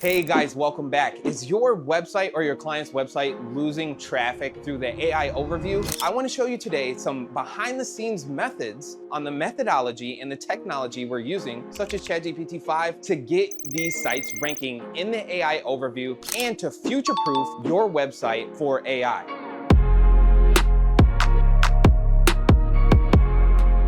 Hey guys, welcome back. Is your website or your client's website losing traffic through the AI overview? I want to show you today some behind the scenes methods on the methodology and the technology we're using, such as ChatGPT-5, to get these sites ranking in the AI overview and to future-proof your website for AI.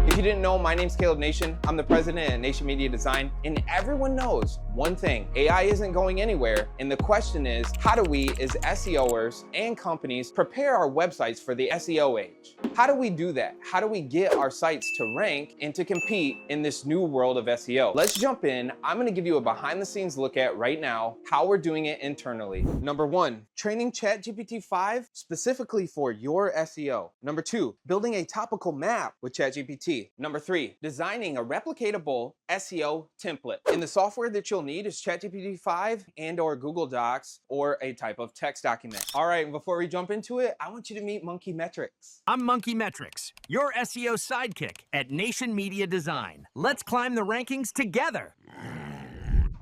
If you didn't know, my name's Caleb Nation. I'm the president at Nation Media Design, and everyone knows one thing: AI isn't going anywhere. And the question is, how do we as SEOers and companies prepare our websites for the SEO age? How do we do that? How do we get our sites to rank and to compete in this new world of SEO? Let's jump in. I'm gonna give you a behind the scenes look at right now how we're doing it internally. Number one, training ChatGPT-5 specifically for your SEO. Number two, building a topical map with ChatGPT. Number three, designing a replicatable SEO template. And the software that you'll need is ChatGPT-5 and or Google Docs or a type of text document. All right, before we jump into it, I want you to meet Monkey Metrics. I'm Monkey Metrics, your SEO sidekick at Nation Media Design. Let's climb the rankings together.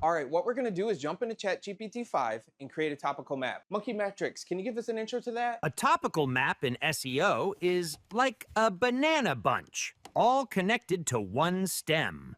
All right, what we're gonna do is jump into ChatGPT-5 and create a topical map. Monkey Metrics, can you give us an intro to that? A topical map in SEO is like a banana bunch, all connected to one stem.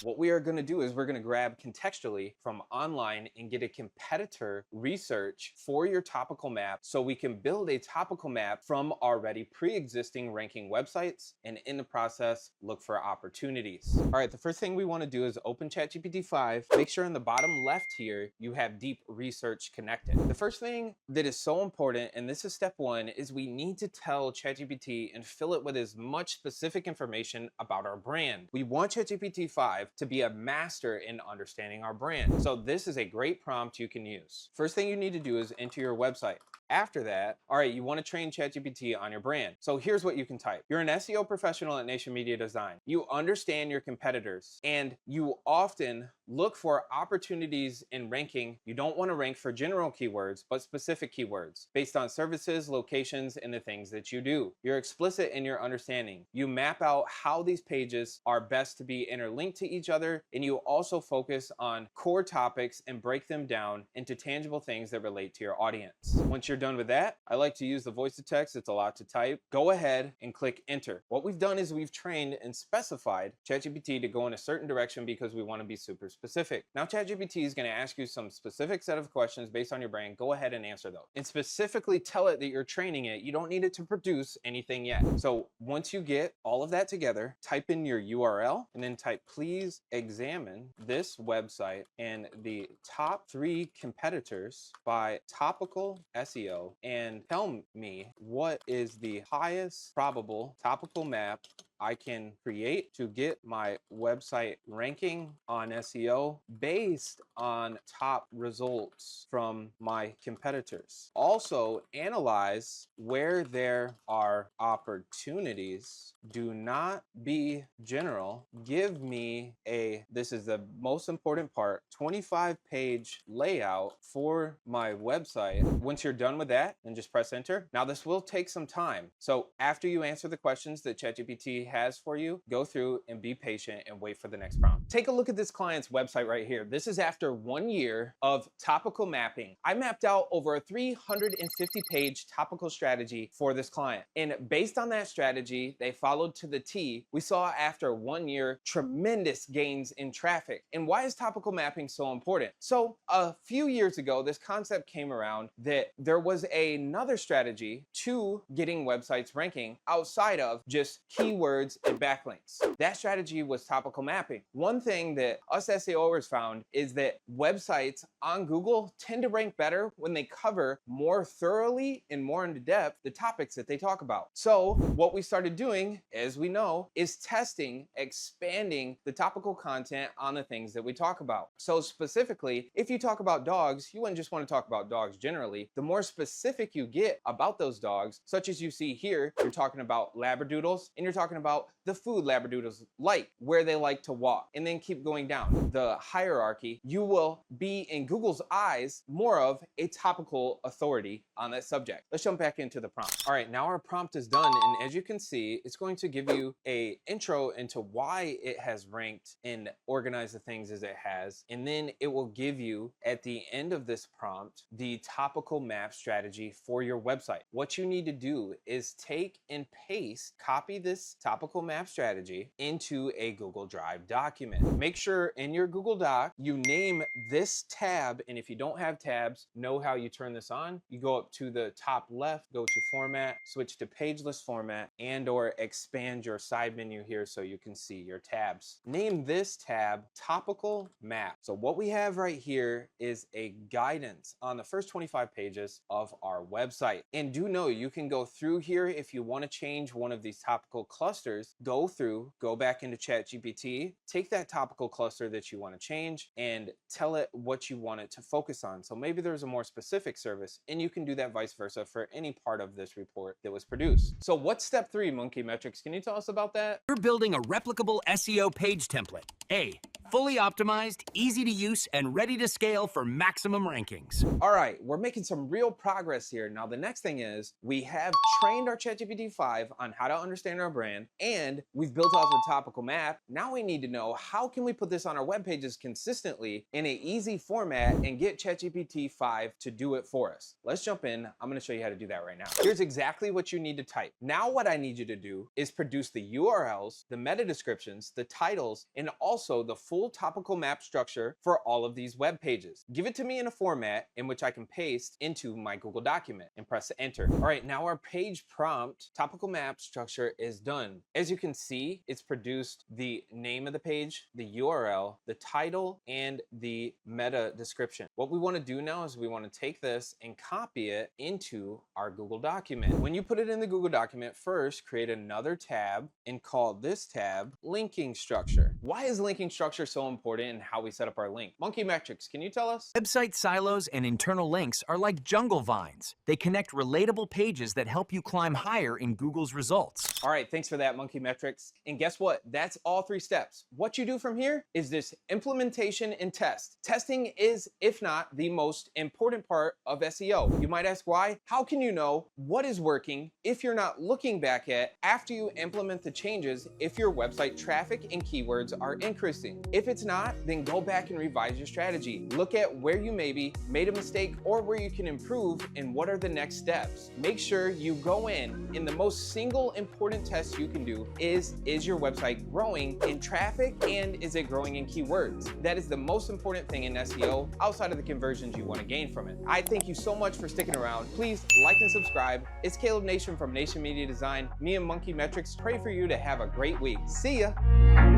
What we are going to do is we're going to grab contextually from online and get a competitor research for your topical map so we can build a topical map from already pre-existing ranking websites, and in the process look for opportunities. All right, the first thing we want to do is open ChatGPT-5. Make sure in the bottom left here you have deep research connected. The first thing that is so important, and this is step one, is we need to tell ChatGPT and fill it with as much specific information about our brand. We want ChatGPT-5 to be a master in understanding our brand. So this is a great prompt you can use. First thing you need to do is enter your website. After that, all right, you want to train ChatGPT on your brand. So here's what you can type. You're an SEO professional at Nation Media Design. You understand your competitors and you often look for opportunities in ranking. You don't want to rank for general keywords, but specific keywords based on services, locations, and the things that you do. You're explicit in your understanding. You map out how these pages are best to be interlinked to each other, and you also focus on core topics and break them down into tangible things that relate to your audience. Once you're done with that, I like to use the voice to text. It's a lot to type. Go ahead and click enter. What we've done is we've trained and specified ChatGPT to go in a certain direction because we want to be super specific. Now ChatGPT is going to ask you some specific set of questions based on your brand. Go ahead and answer those and specifically tell it that you're training it. You don't need it to produce anything yet. So once you get all of that together, type in your URL and then type, please examine this website and the top 3 competitors by topical SEO and tell me what is the highest probable topical map I can create to get my website ranking on SEO based on top results from my competitors. Also, analyze where there are opportunities. Do not be general. Give me this is the most important part, 25-page layout for my website. Once you're done with that, then just press enter. Now this will take some time. So after you answer the questions that ChatGPT has for you, go through and be patient and wait for the next prompt. Take a look at this client's website right here. This is after 1 year of topical mapping. I mapped out over a 350-page topical strategy for this client. And based on that strategy, they followed to the T. We saw after 1 year, tremendous gains in traffic. And why is topical mapping so important? So a few years ago, this concept came around that there was another strategy to getting websites ranking outside of just keywords and backlinks. That strategy was topical mapping. One thing that us SEOers found is that websites on Google tend to rank better when they cover more thoroughly and more in depth the topics that they talk about. So what we started doing, as we know, is testing, expanding the topical content on the things that we talk about. So specifically, if you talk about dogs, you wouldn't just want to talk about dogs generally. The more specific you get about those dogs, such as you see here, you're talking about Labradoodles and you're talking about about the food Labradoodles like, where they like to walk, and then keep going down the hierarchy. You will be, in Google's eyes, more of a topical authority on that subject. Let's jump back into the prompt. All right, now our prompt is done, and as you can see, it's going to give you a intro into why it has ranked and organized the things as it has, and then it will give you, at the end of this prompt, the topical map strategy for your website. What you need to do is take and paste, copy this topical map strategy into a Google Drive document. Make sure in your Google Doc, you name this tab, and if you don't have tabs, know how you turn this on. You go up to the top left, go to format, switch to pageless format, and or expand your side menu here so you can see your tabs. Name this tab Topical Map. So what we have right here is a guidance on the first 25 pages of our website. And do know you can go through here if you want to change one of these topical clusters. Go back into ChatGPT, take that topical cluster that you want to change and tell it what you want it to focus on. So maybe there's a more specific service, and you can do that vice versa for any part of this report that was produced. So what's step 3, Monkey Metrics? Can you tell us about that? You're building a replicable SEO page template. A, fully optimized, easy to use, and ready to scale for maximum rankings. All right, we're making some real progress here. Now, the next thing is we have trained our ChatGPT-5 on how to understand our brand, and we've built out the topical map. Now we need to know, how can we put this on our web pages consistently in an easy format and get ChatGPT-5 to do it for us? Let's jump in. I'm gonna show you how to do that right now. Here's exactly what you need to type. Now what I need you to do is produce the URLs, the meta descriptions, the titles, and also the full topical map structure for all of these web pages. Give it to me in a format in which I can paste into my Google document and press enter. All right, now our page prompt topical map structure is done. As you can see, it's produced the name of the page, the URL, the title, and the meta description. What we want to do now is we want to take this and copy it into our Google document. When you put it in the Google document, first create another tab and call this tab linking structure. Why is linking structure so important in how we set up our link? Monkey Metrics, can you tell us? Website silos and internal links are like jungle vines. They connect relatable pages that help you climb higher in Google's results. All right, thanks for that, Monkey Metrics. And guess what? That's all 3 steps. What you do from here is this implementation and test. Testing is, if not, the most important part of SEO. You might ask why? How can you know what is working if you're not looking back at after you implement the changes if your website traffic and keywords are increasing? If it's not, then go back and revise your strategy. Look at where you maybe made a mistake or where you can improve and what are the next steps. Make sure you go in the most single important test you can do is your website growing in traffic and is it growing in keywords? That is the most important thing in SEO outside of the conversions you want to gain from it. I thank you so much for sticking around. Please like and subscribe. It's Caleb Nation from Nation Media Design. Me and Monkey Metrics pray for you to have a great week. See ya.